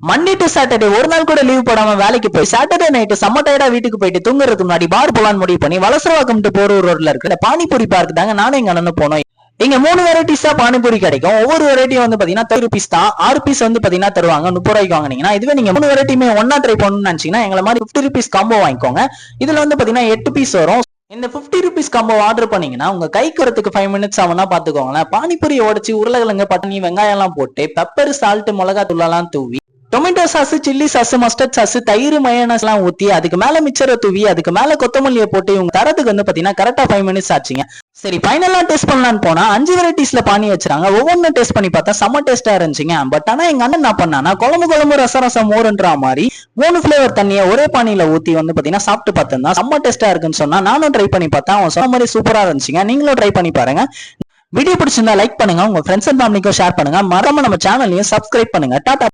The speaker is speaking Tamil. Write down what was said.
மண்டே டு சாட்டர்டே ஒரு நாள் கூட லீவ் போடாம வேலைக்கு போய் சாட்டர்டே நைட்டு செம்ம டயர்டா வீட்டுக்கு போயிட்டு தூங்குறதுக்கு முன்னாடி பார் போலான்னு முடிவு பண்ணி வலசரவாக்கம் டு போரூர் ரோட்ல இருக்க பானிபூரி பார்க் தாங்க நானும் எங்க அண்ணன் போனோம். இங்க 3 வெரைட்டிஸா பானிபூரி கிடைக்கும். ஒவ்வொரு வெரைட்டியும் வந்து பாத்தீங்கன்னா 30 rupees தான். 6 பீஸ் வந்து பாத்தீங்கன்னா தருவாங்க 30 ரூபாய்க்கு வாங்கினீங்கன்னா. இதுவே நீங்க 3 வெரைட்டியுமே ஒன்னா ட்ரை பண்ணணும்னு நினைச்சீங்கன்னா எங்களை மாதிரி 50 rupees காம்போ வாங்கிக்கோங்க. இதுல வந்து பாத்தீங்கன்னா 8 பீஸ் வரும். இந்த 50 rupees காம்போ ஆர்டர் பண்ணீங்கன்னா உங்க கைக்கு வரதுக்கு 5 minutes ஆகும்னா பாத்துக்கோங்களேன். பானிபூரி உடைச்சு உருளைக்கிழங்கு பட்டனி வெங்காயம் எல்லாம் போட்டு பெப்பர் சால்ட் மிளகா தூளெல்லாம் தூவி tomato sauce chilli sauce mustard sauce தயிர் மயோனஸ் எல்லாம் ஊத்தி அதுக்கு மேல மிச்சரை தூவி அதுக்கு மேல கொத்தமல்லியை போட்டு இவங்க தரத்துக்கு வந்து பாத்தீங்கன்னா கரெக்டா 5 minutes ஆச்சுங்க. சரி ஃபைனலா டேஸ்ட் பண்ணலான்னு போனா 5 வெரைட்டிஸ்ல பானி வச்சிருக்காங்க. ஒவ்வொன்றும் டேஸ்ட் பண்ணி பார்த்தா செம்ம டேஸ்டா இருந்துச்சுங்க. பட் ஆனா எங்க அண்ணன் என்ன பண்ணானா குழம்பு ரசம் மோருன்ற மாதிரி 3 ஃபிளேவர் தண்ணியை ஒரே பானியில ஊத்தி வந்து பாத்தீங்கன்னா சாப்பிட்டு பார்த்தா செம்ம டேஸ்டா இருக்குன்னு சொன்னா நானும் ட்ரை பண்ணி பார்த்தேன். அவன் சொன்ன மாதிரி சூப்பரா இருந்துச்சுங்க. நீங்களும் ட்ரை பண்ணி பாருங்க. வீடியோ பிடிச்சிருந்தா லைக் பண்ணுங்க, உங்க ஃப்ரெண்ட்ஸ் அண்ட் ஃபேமிலிக்கும் ஷேர் பண்ணுங்க. மறக்காம நம்ம சேனலையும் சப்ஸ்கிரைப் பண்ணுங்க. டாடா.